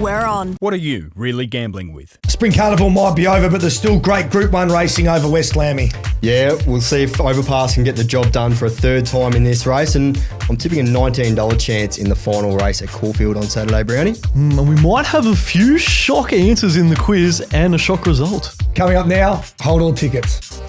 we're on. What are you really gambling with? Spring Carnival might be over, but there's still great Group 1 racing over West Lamby. Yeah, we'll see if Overpass can get the job done for a third time in this race, and I'm tipping a $19 chance in the final race at Caulfield on Saturday, Browny. And we might have a few shock answers in the quiz and a shock result. Coming up now, hold all tickets.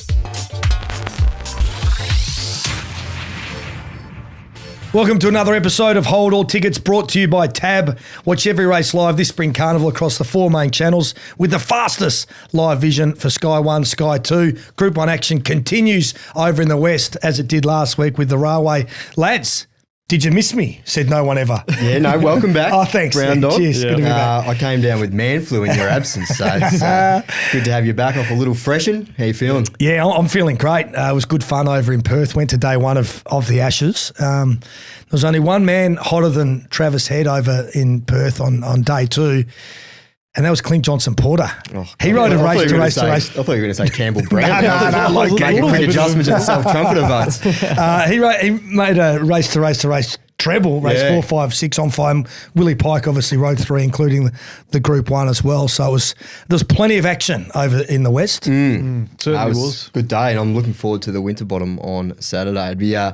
Welcome to another episode of Hold All Tickets, brought to you by Tab. Watch every race live this Spring Carnival across the 4 main channels with the fastest live vision for Sky 1, Sky 2. Group 1 action continues over in the West as it did last week with the Railway. Lads, did you miss me? Said no one ever. Yeah, no, welcome back. Oh, thanks. Round on. Cheers. Good to be back. I came down with man flu in your absence, so it's good to have you back off a little freshen. How you feeling? Yeah, I'm feeling great. It was good fun over in Perth. Went to day one of the Ashes. There was only one man hotter than Travis Head over in Perth on day 2. And that was Clint Johnson-Porter. He rode a race to race to race. I thought you were going to say Campbell Brown. No, like making quick adjustments at Self Trumpeter votes. He made a race to race treble, race 4, 5, 6 on 5. Willie Pike obviously rode 3, including the Group 1 as well. So there was plenty of action over in the West. Certainly was. Good day, and I'm looking forward to the Winterbottom on Saturday. It'd be a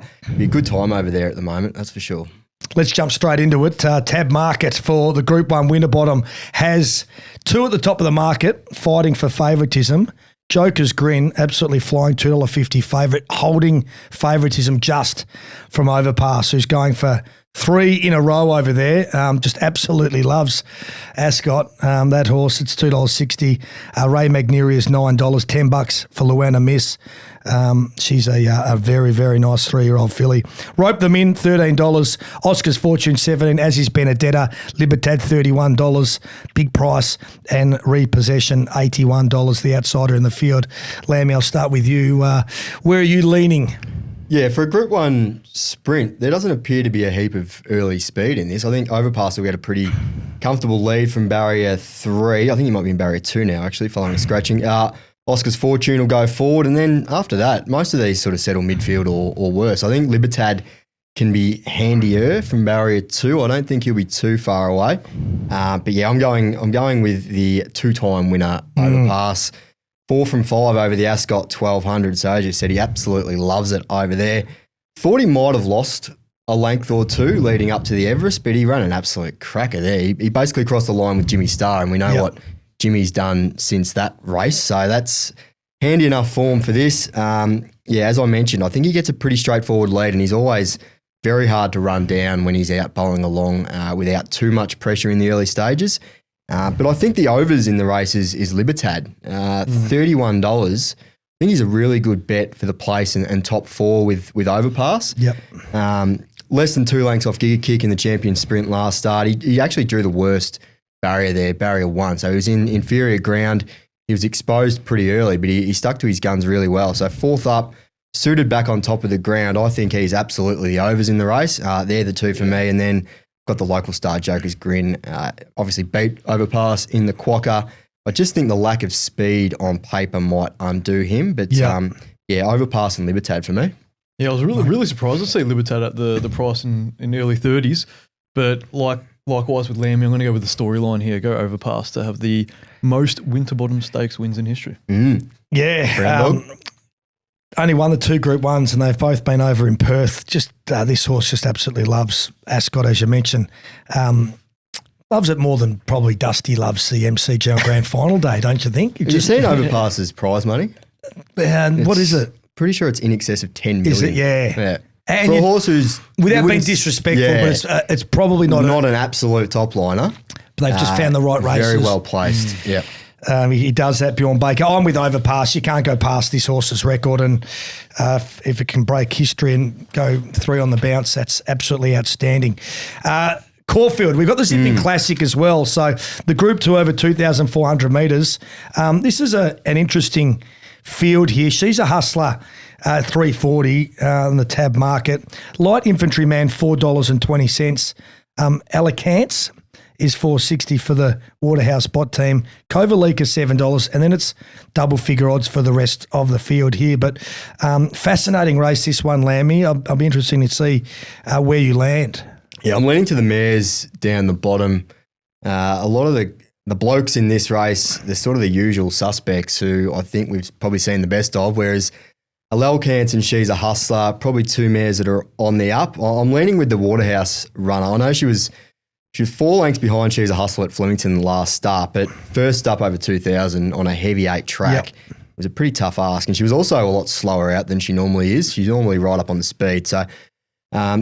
good time over there at the moment, that's for sure. Let's jump straight into it. Tab market for the Group 1 Winterbottom has 2 at the top of the market fighting for favouritism. Joker's Grin, absolutely flying, $2.50 favourite, holding favouritism just from Overpass, who's going for 3 in a row over there. Just absolutely loves Ascot. That horse, it's $2.60. Ray Magneria is $9, $10 for Luana Miss. She's a very, very nice 3-year-old filly. Rope them in, $13. Oscar's Fortune, $17. As is Benedetta. Libertad, $31. Big Price and Repossession, $81. The outsider in the field. Lamby, I'll start with you. Where are you leaning? Yeah, for a Group 1 sprint, there doesn't appear to be a heap of early speed in this. I think Overpass will get a pretty comfortable lead from barrier 3. I think he might be in barrier 2 now, actually, following a scratching. Oscar's Fortune will go forward, and then after that, most of these sort of settle midfield or worse. I think Libertad can be handier from barrier 2. I don't think he'll be too far away. But yeah, I'm going with the 2-time winner, Overpass. 4 from 5 over the Ascot 1200. So as you said, he absolutely loves it over there. Thought he might have lost a length or 2 leading up to the Everest, but he ran an absolute cracker there. He basically crossed the line with Jimmy Starr, and we know what Jimmy's done since that race. So that's handy enough form for this. As I mentioned, I think he gets a pretty straightforward lead, and he's always very hard to run down when he's out bowling along without too much pressure in the early stages. But I think the overs in the race is Libertad, $31. I think he's a really good bet for the place and top 4 with Overpass. Yep. Less than 2 lengths off Giga Kick in the champion sprint last start. He actually drew the worst barrier there, barrier 1. So he was in inferior ground. He was exposed pretty early, but he stuck to his guns really well. So 4th up, suited back on top of the ground. I think he's absolutely the overs in the race. They're the 2 for me. And then got the local star, Joker's Grin, obviously beat Overpass in the quokka. I just think the lack of speed on paper might undo him. But Overpass and Libertad for me. Yeah, I was really surprised to see Libertad at the price in the early 30s. But likewise with Lamby, I'm going to go with the storyline here. Go Overpass to have the most Winterbottom Stakes wins in history. Yeah. Only won the 2 Group 1s, and they've both been over in Perth. Just this horse just absolutely loves Ascot, as you mentioned. Loves it more than probably Dusty loves the MCG on Grand Final Day, don't you think? Have you seen Overpass's prize money? What is it? Pretty sure it's in excess of 10 million. Is it? Yeah. And for a horse who's... Without being disrespectful, but it's probably not an absolute top liner. But they've just found the right races. Very well placed, yeah. He does that, Bjorn Baker. I'm with Overpass. You can't go past this horse's record, and if it can break history and go 3 on the bounce, that's absolutely outstanding. Caulfield, we've got the Zipping Classic as well. So the Group 2 over 2,400 metres. This is an interesting field here. She's a hustler, $3.40 in the Tab market. Light Infantryman, $4.20. Alicante is $4.60 for the Waterhouse Bot team. Kovalika, $7, and then it's double figure odds for the rest of the field here. But fascinating race, this one, Lamby. I'll be interested to see where you land. Yeah, I'm leaning to the mares down the bottom. A lot of the blokes in this race, they're sort of the usual suspects who I think we've probably seen the best of, whereas Alel and She's a Hustler, probably two mares that are on the up. I'm leaning with the Waterhouse runner. I know she was 4 lengths behind She's a Hustler at Flemington the last start, but first up over 2,000 on a heavy 8 track. Yep. It was a pretty tough ask, and she was also a lot slower out than she normally is. She's normally right up on the speed. So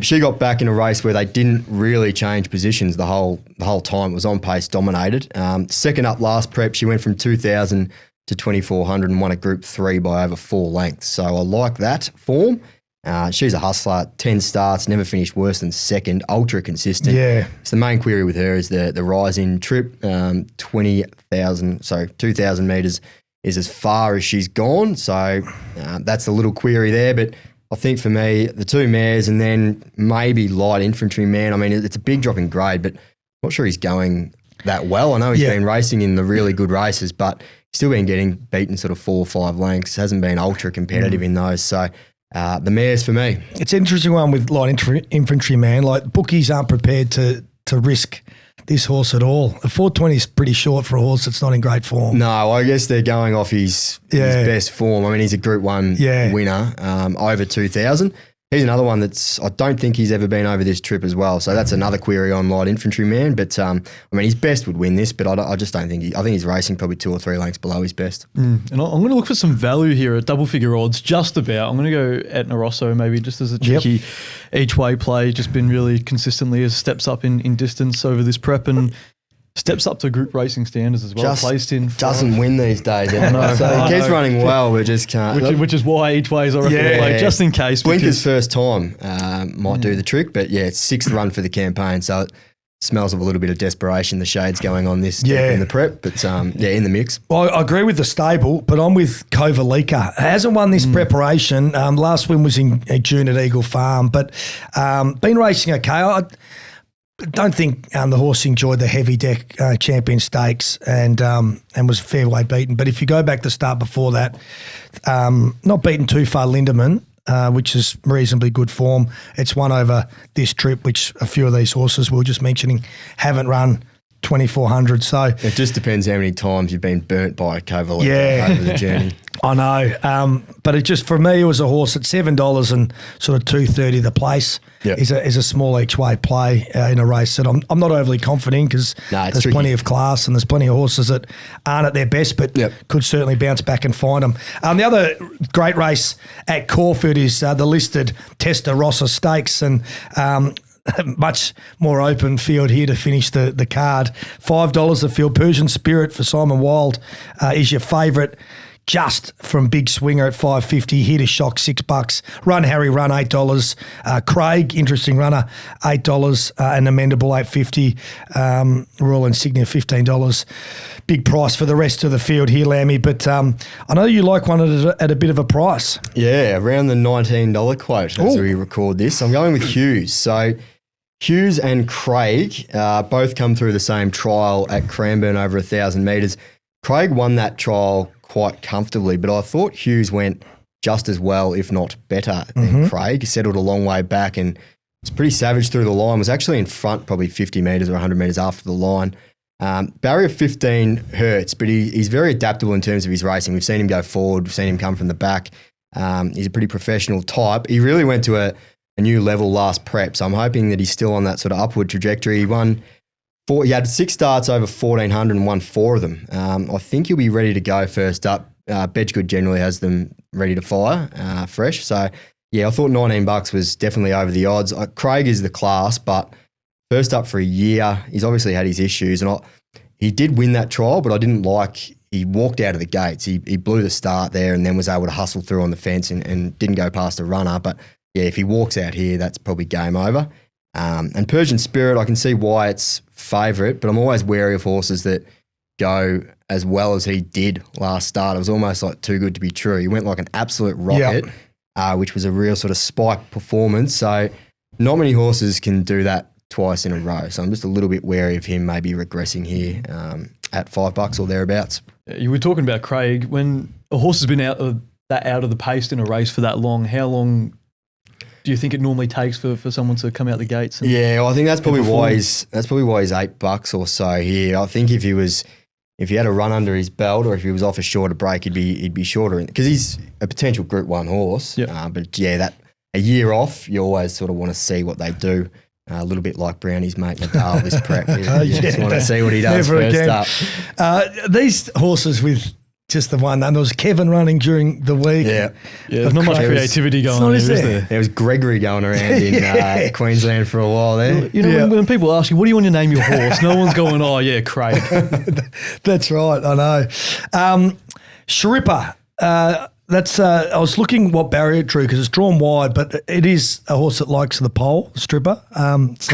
she got back in a race where they didn't really change positions the whole time. It was on pace, dominated. Second up last prep, she went from 2,000 to 2,400 and won a Group 3 by over 4 lengths. So I like that form. She's a Hustler, 10 starts, never finished worse than second, ultra consistent. Yeah. So the main query with her is the rise in trip. 2,000 metres is as far as she's gone. So that's a little query there. But I think for me, the two mares and then maybe light infantry man. I mean, it's a big drop in grade, but I'm not sure he's going that well. I know he's been racing in the really good races, but he's still been getting beaten sort of 4 or 5 lengths. Hasn't been ultra competitive in those. So the mares for me. It's an interesting one with light infantry man. Like bookies aren't prepared to risk this horse at all. A 420 is pretty short for a horse that's not in great form. No, I guess they're going off his best form. I mean, he's a Group 1 winner, over 2,000. He's another one I don't think he's ever been over this trip as well. So that's another query on light infantry man. But I mean, his best would win this, but I just don't think I think he's racing probably 2 or 3 lengths below his best. And I'm going to look for some value here at double figure odds, just about. I'm going to go Etna Rosso maybe just as a cheeky each way play. Just been really consistently as steps up in distance over this prep and steps up to group racing standards as well. Placed in doesn't win these days. So he keeps running well, but just can't. Which is why each ways I reckon play just in case. Blinker's first time might do the trick, but it's 6th run for the campaign, so it smells of a little bit of desperation. The shades going on this in the prep, but in the mix. Well, I agree with the stable, but I'm with Kovalika. Hasn't won this preparation. Last win was in June at Eagle Farm, but been racing okay. I don't think the horse enjoyed the heavy deck champion stakes and was fair weight beaten. But if you go back to start before that, not beaten too far Lindemann, which is reasonably good form. It's won over this trip, which a few of these horses we were just mentioning haven't run 2,400. So it just depends how many times you've been burnt by a Kovalika over the journey. I know, but it just for me it was a horse at $7 and sort of $2.30 the place is a small each way play in a race that I'm not overly confident in because there's plenty of class and there's plenty of horses that aren't at their best but could certainly bounce back and find them. The other great race at Caulfield is the listed Testarossa Stakes and much more open field here to finish the card. $5 the field. Persian Spirit for Simon Wild is your favourite. Just from Big Swinger at $5.50, here to shock $6. Run Harry Run $8. Craig, interesting runner, $8 and Amendable $8.50. Royal Insignia $15. Big price for the rest of the field here, Lamby. But I know you like one at a bit of a price. Yeah, around the $19 quote as we record this. I'm going with Hughes. So Hughes and Craig both come through the same trial at Cranbourne over 1,000 metres. Craig won that trial quite comfortably, but I thought Hughes went just as well, if not better, than Craig. He settled a long way back and was pretty savage through the line. Was actually in front probably 50 metres or 100 metres after the line. Barrier 15 hurts, but he's very adaptable in terms of his racing. We've seen him go forward. We've seen him come from the back. He's a pretty professional type. He really went to a new level last prep, so I'm hoping that he's still on that sort of upward trajectory. He had 6 starts over 1,400 and won 4 of them. I think he'll be ready to go first up. Bedgood generally has them ready to fire fresh. So, I thought $19 was definitely over the odds. Craig is the class, but first up for a year, he's obviously had his issues. And he did win that trial, but I didn't like he walked out of the gates. He blew the start there and then was able to hustle through on the fence and didn't go past a runner. But, if he walks out here, that's probably game over. And Persian Spirit, I can see why it's favourite, but I'm always wary of horses that go as well as he did last start. It was almost like too good to be true. He went like an absolute rocket, which was a real sort of spike performance. So not many horses can do that twice in a row. So I'm just a little bit wary of him maybe regressing here at $5 or thereabouts. You were talking about Craig. When a horse has been out of the pace in a race for that long, how long do you think it normally takes for someone to come out the gates? Yeah, well, I think that's probably perform? why he's $8 or so here. I think if he had a run under his belt, or if he was off a shorter break, he'd be shorter because he's a potential Group 1 horse. Yep. But yeah, that a year off, you always sort of want to see what they do. A little bit like Browny's mate Nadal this prep. You just want to see what he does Never first again. up. These horses with just the one, and there was Kevin running during the week. Yeah. There's not much creativity going on, is there? There was Gregory going around in Queensland for a while there. You know, when people ask you, what do you want to name your horse? No one's going, oh, yeah, Craig. That's right, I know. Shripper. I was looking what barrier it drew because it's drawn wide, but it is a horse that likes the pole, Stripper. That's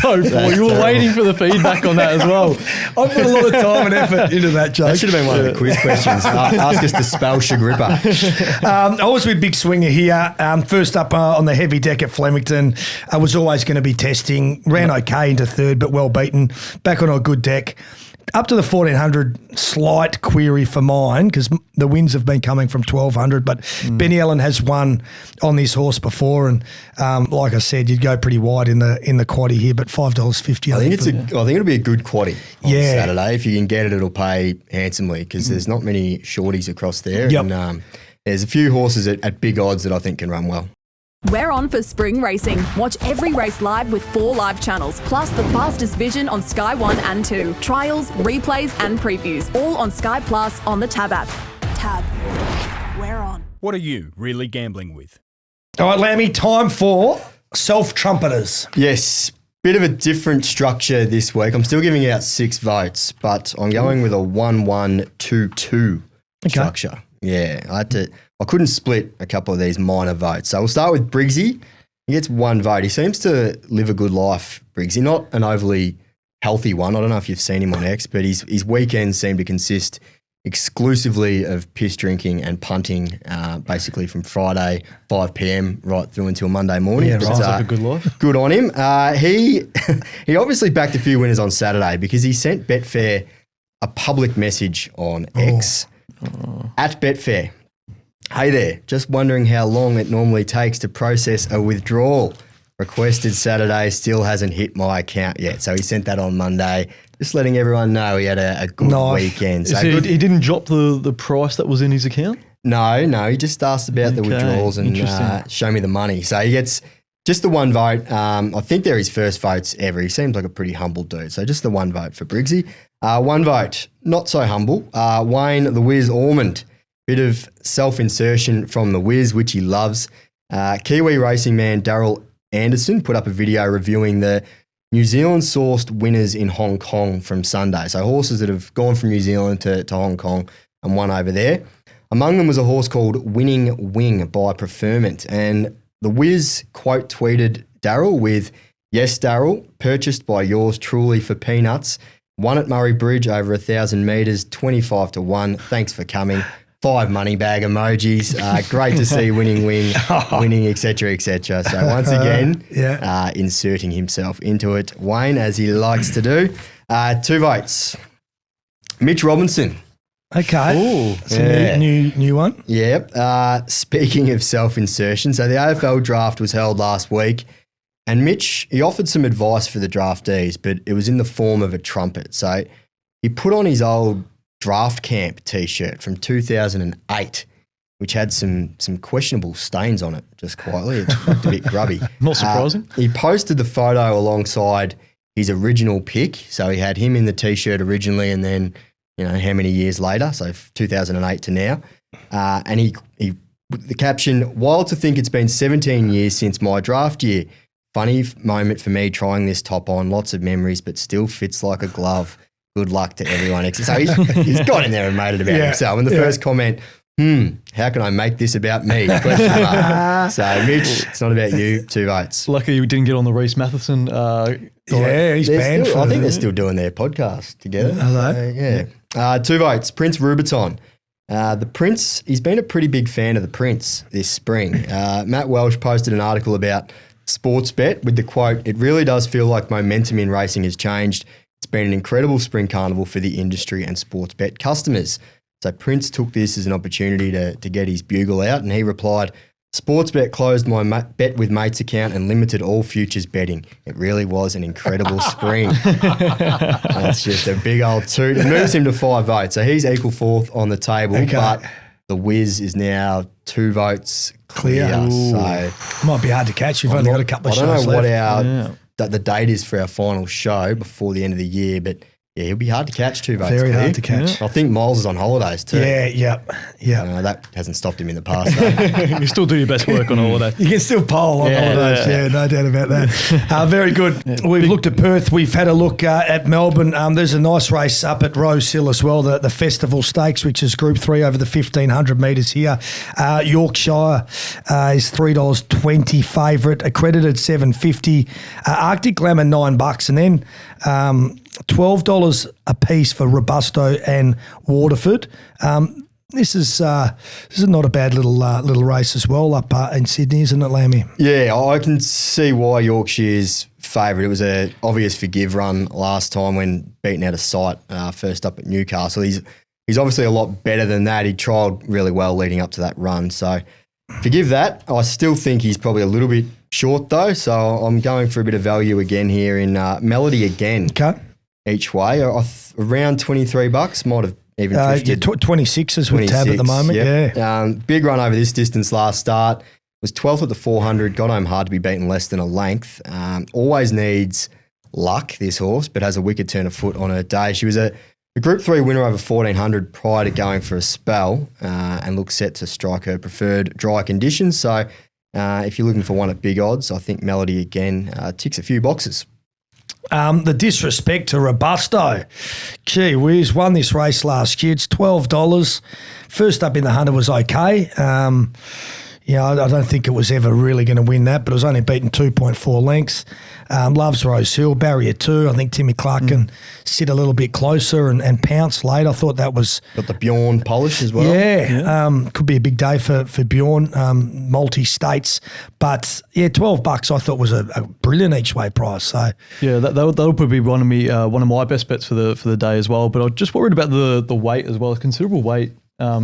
so poor. You were waiting for the feedback on that as well. I put a lot of time and effort into that joke. That should have been one of the quiz questions. Ask us to spell Shagripper. I was with Big Swinger here. First up on the heavy deck at Flemington. I was always going to be testing. Ran okay into third, but well beaten. Back on a good deck. Up to the 1400, slight query for mine because the wins have been coming from 1200. But Benny Allen has won on this horse before, and like I said, you'd go pretty wide in the quaddie here. But $5.50. I think it'll be a good quaddie on Saturday. If you can get it, it'll pay handsomely because there's not many shorties across there. Yep. And there's a few horses at big odds that I think can run well. We're on for spring racing. Watch every race live with 4 live channels, plus the fastest vision on Sky 1 and 2. Trials, replays and previews, all on Sky Plus on the Tab app. Tab. We're on. What are you really gambling with? All right, Lamby, time for Self Trumpeters. Yes, bit of a different structure this week. I'm still giving out 6 votes, but I'm going with a 1-1-2-2 structure. Yeah, I couldn't split a couple of these minor votes. So we'll start with Briggsy. He gets 1 vote. He seems to live a good life, Briggsy. Not an overly healthy one. I don't know if you've seen him on X, but his weekends seem to consist exclusively of piss drinking and punting, basically from Friday 5 p.m. right through until Monday morning. Yeah, sounds like a good life. Good on him. He obviously backed a few winners on Saturday because he sent Betfair a public message on X at Betfair. Hey there, just wondering how long it normally takes to process a withdrawal. Requested Saturday, still hasn't hit my account yet. So he sent that on Monday, just letting everyone know he had a good weekend. So he didn't drop the price that was in his account? No, he just asked about the withdrawals and show me the money. So he gets just the 1 vote. I think they're his first votes ever. He seems like a pretty humble dude. So just the 1 vote for Briggsy. 1 vote, not so humble. Wayne the Wiz Ormond. Bit of self-insertion from the Wiz, which he loves. Kiwi racing man Daryl Anderson put up a video reviewing the New Zealand-sourced winners in Hong Kong from Sunday. So horses that have gone from New Zealand to Hong Kong and won over there. Among them was a horse called Winning Wing by Preferment. And the Wiz quote tweeted Daryl with, "Yes, Daryl, purchased by yours truly for peanuts. Won at Murray Bridge over 1,000 metres, 25-1. Thanks for coming." 5 money bag emojis. Great to see Winning Wing, winning, etc., etc. So once again, inserting himself into it, Wayne, as he likes to do. 2 votes. Mitch Robinson. Okay. It's a new one. Yep. Speaking of self-insertion, so the AFL draft was held last week, and Mitch, he offered some advice for the draftees, but it was in the form of a trumpet. So he put on his old draft camp T-shirt from 2008, which had some questionable stains on it, just quietly. It looked a bit grubby. Not surprising. He posted the photo alongside his original pick. So he had him in the T-shirt originally and then, how many years later, so 2008 to now. And he the caption, "Wild to think it's been 17 years since my draft year. Funny moment for me trying this top on. Lots of memories, but still fits like a glove. Good luck to everyone." So he's got in there and made it about himself. And the first comment, how can I make this about me? Question mark. So, Mitch, it's not about you. 2 votes. Lucky you didn't get on the Reece Matheson. He's banned. I think they're still doing their podcast together. Are they? 2 votes. Prince Rubiton. The Prince, he's been a pretty big fan of the Prince this spring. Matt Welsh posted an article about Sportsbet with the quote, "It really does feel like momentum in racing has changed. It's been an incredible spring carnival for the industry and Sportsbet customers." So Prince took this as an opportunity to get his bugle out, and he replied, Sportsbet closed my bet with mates account and limited all futures betting. It really was an incredible spring. That's just a big old toot. It moves him to 5 votes. So he's equal fourth on the table, but the Wiz is now 2 votes clear. So might be hard to catch. You've only got a couple of shows left. I don't know what the date is for our final show before the end of the year, but yeah, he'll be hard to catch 2 votes. Very hard to catch. I think Miles is on holidays too. Yeah. That hasn't stopped him in the past. Though. You still do your best work on holiday. You can still poll on holidays. Yeah, no doubt about that. Very good. We've looked at Perth. We've had a look at Melbourne. There's a nice race up at Rose Hill as well, the Festival Stakes, which is Group 3 over the 1,500 metres here. Yorkshire is $3.20 favourite, accredited $7.50. Arctic Glamour $9, and then $12 a piece for Robusto and Waterford. This is not a bad little race as well up in Sydney, isn't it, Lamby? Yeah, I can see why Yorkshire's favourite. It was an obvious forgive run last time when beaten out of sight first up at Newcastle. He's obviously a lot better than that. He trialled really well leading up to that run. So forgive that. I still think he's probably a little bit short though. So I'm going for a bit of value again here in Melody again. Okay. Each way, around $23, might have even drifted. 26 with Tab at the moment, Big run over this distance last start. Was 12th at the 400, got home hard to be beaten less than a length. Always needs luck, this horse, but has a wicked turn of foot on her day. She was a Group 3 winner over 1,400 prior to going for a spell and looks set to strike her preferred dry conditions. So if you're looking for one at big odds, I think Melody again ticks a few boxes. The disrespect to Robusto. Gee whiz, won this race last year. It's $12. First up in the 100 was okay. I don't think it was ever really going to win that, but it was only beaten 2.4 lengths. Loves Rose Hill, barrier 2. I think Timmy Clark can sit a little bit closer and pounce late. I thought that was... Got the Bjorn polish as well. Yeah. Could be a big day for Bjorn, multi-states. But, yeah, $12 I thought was a brilliant each-way price. So yeah, that'll probably be one of my best bets for the day as well. But I'm just worried about the weight as well. Considerable weight.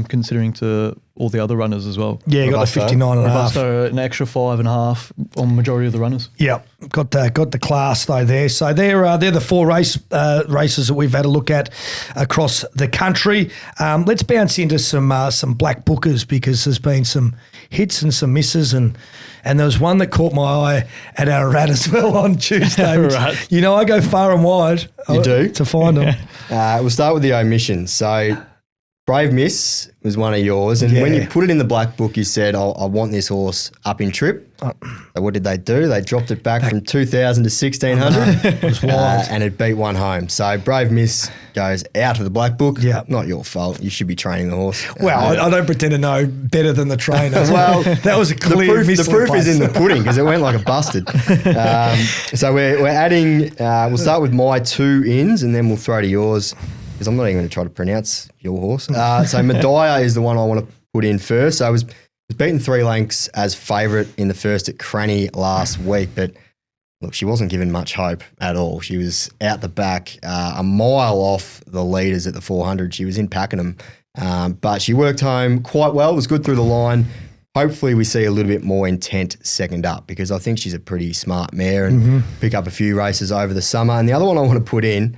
Considering to all the other runners as well. Yeah, you got the 59.5. So an extra 5.5 on majority of the runners. Yeah, got the class though there. So they're the 4 races that we've had a look at across the country. Let's bounce into some black bookers because there's been some hits and some misses and there was one that caught my eye at Ararat as well on Tuesday. Right. You know, I go far and wide. You do? To find them. We'll start with the omissions. So Brave Miss was one of yours, and when you put it in the black book, you said, I want this horse up in trip. So what did they do? They dropped it back from 2,000 to 1,600. It was wild. And it beat one home. So Brave Miss goes out of the black book. Yeah. Not your fault. You should be training the horse. Well, I don't pretend to know better than the trainer. Well, that was a clear miss. The proof is in the pudding because it went like a busted. So we're adding, we'll start with my 2 ins and then we'll throw to yours. Because I'm not even going to try to pronounce your horse. So Medaya is the one I want to put in first. So I was beaten 3 lengths as favourite in the first at Cranny last week, but look, she wasn't given much hope at all. She was out the back, a mile off the leaders at the 400. She was in Pakenham, but she worked home quite well. Was good through the line. Hopefully we see a little bit more intent second up because I think she's a pretty smart mare and pick up a few races over the summer. And the other one I want to put in,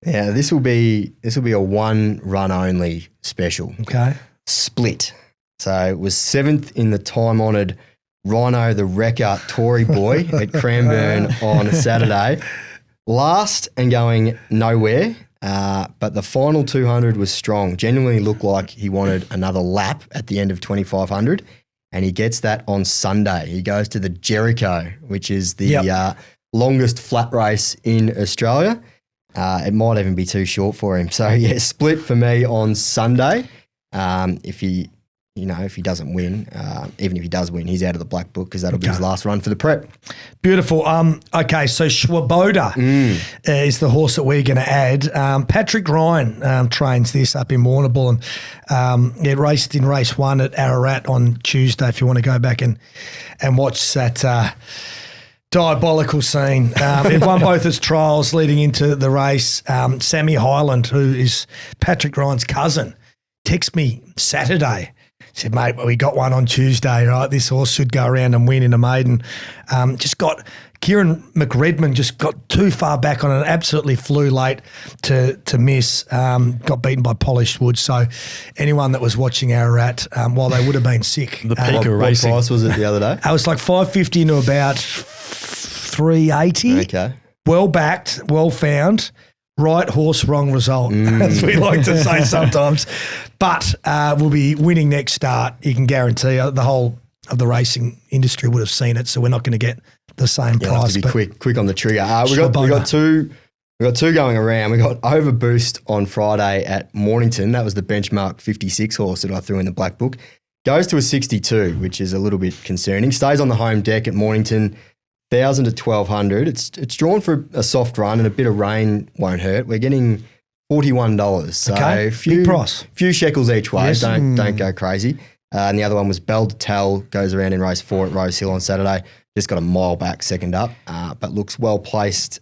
yeah, this will be a 1 run only special. Okay. Split. So it was 7th in the time-honoured Rhino the Wrecker Tory Boy at Cranbourne on Saturday. Last and going nowhere, but the final 200 was strong. Genuinely looked like he wanted another lap at the end of 2,500, and he gets that on Sunday. He goes to the Jericho, which is the longest flat race in Australia. It might even be too short for him. So, yeah, split for me on Sunday. If he doesn't win, even if he does win, he's out of the black book because that'll be his last run for the prep. Beautiful. Okay, so Swoboda is the horse that we're going to add. Patrick Ryan trains this up in Warrnambool and it raced in race 1 at Ararat on Tuesday if you want to go back and watch that diabolical scene. It won both its trials leading into the race. Sammy Hyland, who is Patrick Ryan's cousin, texted me Saturday said, mate, we got one on Tuesday, right? This horse should go around and win in a maiden. Kieran McRedmond just got too far back on it, absolutely flew late to miss, got beaten by Polished Wood. So anyone that was watching Ararat, while they would have been sick. The peak of What racing. price was it the other day? I was like 550 to about 380. Okay. Well backed, well found. Right horse, wrong result, as we like to say sometimes. But we'll be winning next start. You can guarantee the whole of the racing industry would have seen it, so we're not going to get the same Yeah, have price. to be quick on the trigger. We Sure, got two going around. We got Overboost on Friday at Mornington. That was the benchmark 56 horse that I threw in the black book. Goes to a 62, which is a little bit concerning. Stays on the home deck at Mornington, 1,000 to 1,200. It's drawn for a soft run and a bit of rain won't hurt. We're getting $41. So Okay, big price. Few shekels each way. Yes. Don't go crazy. And the other one was Bell to Tell, goes around in race 4 at Rose Hill on Saturday. Just got a mile back second up, but looks well placed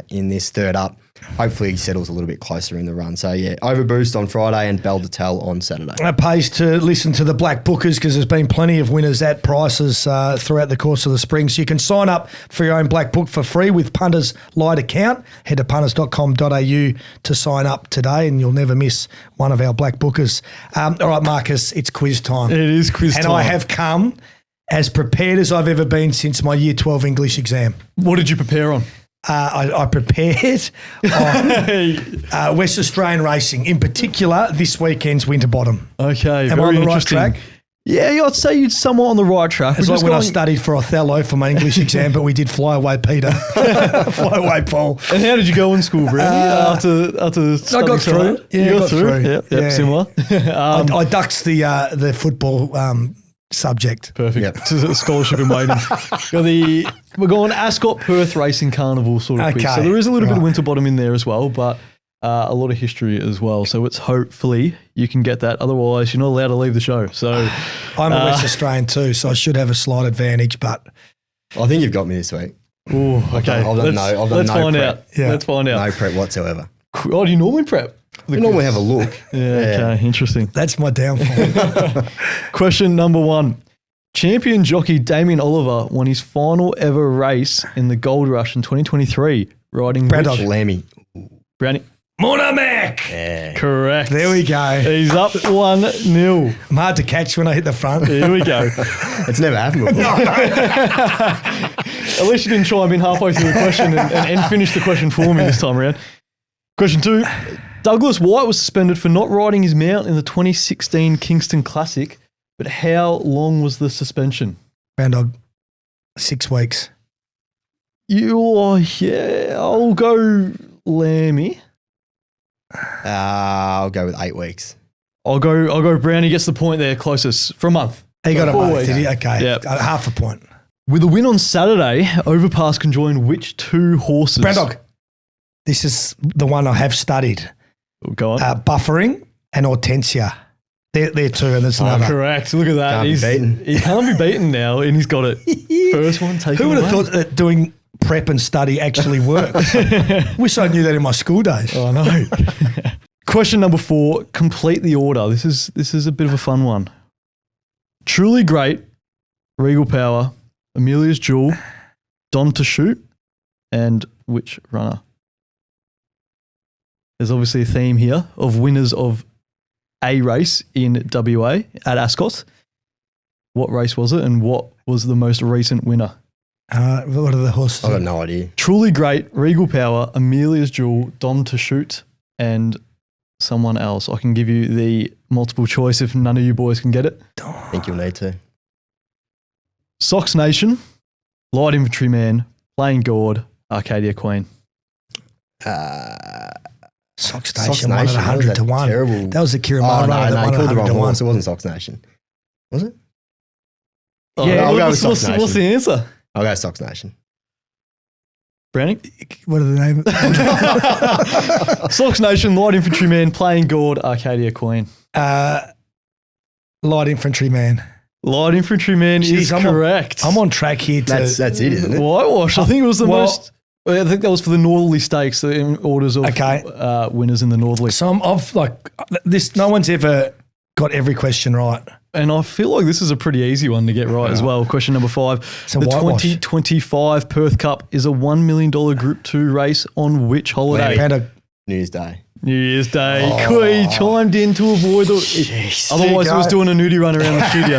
in this third up. Hopefully he settles a little bit closer in the run. So yeah, Overboost on Friday and Bell to Tell on Saturday. It pays to listen to the Black Bookers because there's been plenty of winners at prices throughout the course of the spring. So you can sign up for your own Black Book for free with Punters Lite account. Head to punters.com.au to sign up today and you'll never miss one of our Black Bookers. All right, Marcus, it's quiz time. It is quiz time. And I have come as prepared as I've ever been since my Year 12 English exam. What did you prepare on? I prepared on West Australian racing, in particular this weekend's Winterbottom. Okay, Am very I on the right interesting. track? Yeah, I'd say you're somewhat on the right track. It's like when I studied for Othello for my English exam, but we did Fly Away Peter, Fly Away Paul. And how did you go in school, Brownie? after I studying got so through. hard? Yeah, You I got got through. through. Yep, Yeah. similar. I ducked the football subject. Perfect. Yep. It's a scholarship in waiting. We're going Ascot Perth Racing Carnival sort of quiz. So Okay, there is a little bit of right. Winterbottom in there as well, but a lot of history as well. So it's hopefully you can get that. Otherwise, you're not allowed to leave the show. So I'm a West Australian too, so I should have a slight advantage, but I think you've got me this week. ooh, okay. I've done no Let's find prep. out. Yeah. Let's find out. No prep whatsoever. Oh, do you normally prep? We normally have a look. Yeah, okay, interesting. that's my downfall. Question number 1. Champion jockey Damien Oliver won his final ever race in the Gold Rush in 2023, riding Brad which- Dog. Lamby. Brownie. Monamac! Yeah. Correct. There we go. He's up 1-0. I'm hard to catch when I hit the front. Here we go. It's never happened before. At least you didn't chime in halfway through the question and finish the question for me this time around. Question 2. Douglas White was suspended for not riding his mount in the 2016 Kingston Classic, but how long was the suspension? Brown Dog, 6 weeks. I'll go Lammy. I'll go with 8 weeks. I'll go Brownie gets the point there closest for a month. He got a 4 month, weeks. did he? Okay, Yep. half a point. With a win on Saturday, Overpass can join which 2 horses? Brown Dog, this is the one I have studied. Go on. Buffering and Hortensia. They're 2 and there's another. Correct. Look at that. Can't be beaten. He can't be beaten now, and he's got it. First one taken Who would have away. thought that doing prep and study actually works? Wish I knew that in my school days. I know. Question number 4. Complete the order. This is a bit of a fun one. Truly Great, Regal Power, Amelia's Jewel, Don to Shoot, and which runner? There's obviously a theme here of winners of a race in WA at Ascot. What race was it, and what was the most recent winner? What are the horses? I've got no idea. Truly Great, Regal Power, Amelia's Jewel, Don to Shoot, and someone else. I can give you the multiple choice if none of you boys can get it. I think you'll need to. Sox Nation, Light Infantryman, Plain Gord, Arcadia Queen. Sox Sox Nation won at Nation, 100 to 1. terrible. That was the Kieran Oh, Mara no, that he won called the 100 wrong to 1. horse. It wasn't Sox Nation. Was it? Yeah, I'll go with what's, Sox Nation. what's the answer? I'll go Sox Nation. Browning? What are the names? Sox Nation, Light Infantryman, Plain Gord, Arcadia Queen. Light Infantryman. Light Infantryman Jeez, is I'm on- correct. I'm on track here to. That's it, isn't it? Whitewash. I think it was the Well- most. I think that was for the Northerly Stakes, in orders of Okay. winners in the Northerly. So I've like this. No one's ever got every question right. And I feel like this is a pretty easy one to get right as well. Question number 5. It's a the whitewash. 2025 Perth Cup is a $1 million Group 2 race on which holiday? New Year's Day. New Year's Day. He chimed in to avoid the... Otherwise, he was doing a nudie run around the studio.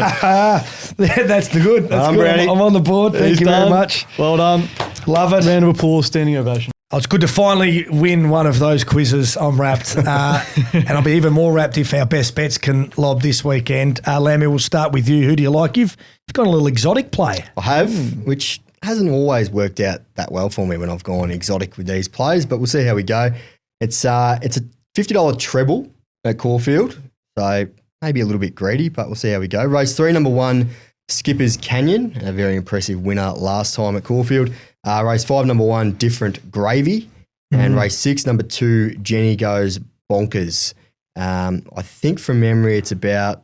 That's the good. That's good. Browny. I'm on the board. Thank you very much. Well done. Love it. Round of applause, standing ovation. Oh, it's good to finally win one of those quizzes. I'm wrapped. And I'll be even more wrapped if our best bets can lob this weekend. Lamby, we'll start with you. Who do you like? You've got a little exotic play. I have, which hasn't always worked out that well for me when I've gone exotic with these plays, but we'll see how we go. It's a $50 treble at Caulfield, so maybe a little bit greedy, but we'll see how we go. Race 3, number 1, Skipper's Canyon, a very impressive winner last time at Caulfield. Race 5, number 1, Different Gravy. And race 6, number 2, Jenny Goes Bonkers. I think from memory it's about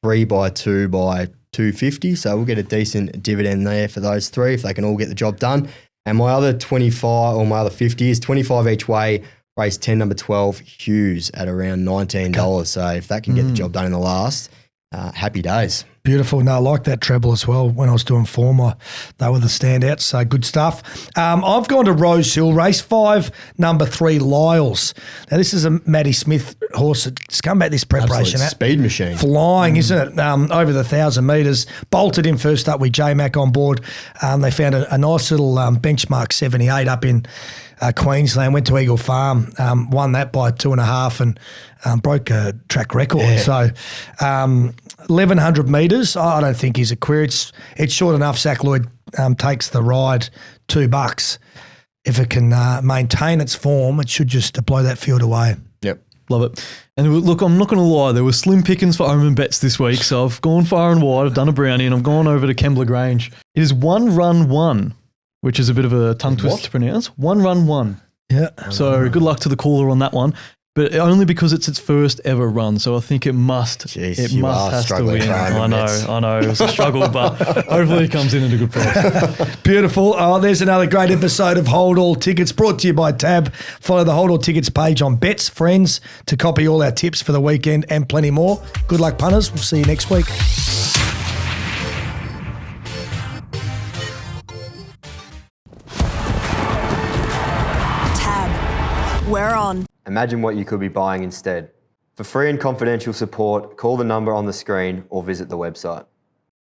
3x2 by 250, so we'll get a decent dividend there for those 3 if they can all get the job done. And my other 25 or my other 50 is 25 each way. Race 10, number 12, Hughes at around $19. Okay. So if that can get the job done in the last, happy days. Beautiful. No, I like that treble as well. When I was doing form, they were the standouts. So good stuff. I've gone to Rose Hill, race 5, number 3, Lyles. Now, this is a Matty Smith horse that's come back this preparation. Absolute speed machine. Flying, isn't it? Over the 1,000 metres. Bolted in first up with J-Mac on board. They found a nice little benchmark 78 up in Queensland, went to Eagle Farm, won that by 2.5 and broke a track record. Yeah. So 1,100 metres, I don't think is a query. It's short enough. Zach Lloyd takes the ride, $2. If it can maintain its form, it should just blow that field away. Yep. Love it. And look, I'm not going to lie, there were slim pickings for Omen bets this week, so I've gone far and wide, I've done a brownie, and I've gone over to Kembla Grange. It is 1 run 1, which is a bit of a tongue twist to pronounce. 1 run 1. Yeah. So good luck to the caller on that one. But only because it's its first ever run, so I think it must. Jeez, it must has to win. I know. It was a struggle, but hopefully it comes in at a good price. Beautiful. Oh, there's another great episode of Hold All Tickets brought to you by Tab. Follow the Hold All Tickets page on Bets Friends to copy all our tips for the weekend and plenty more. Good luck, punters. We'll see you next week. Tab. We're on. Imagine what you could be buying instead. For free and confidential support, call the number on the screen or visit the website.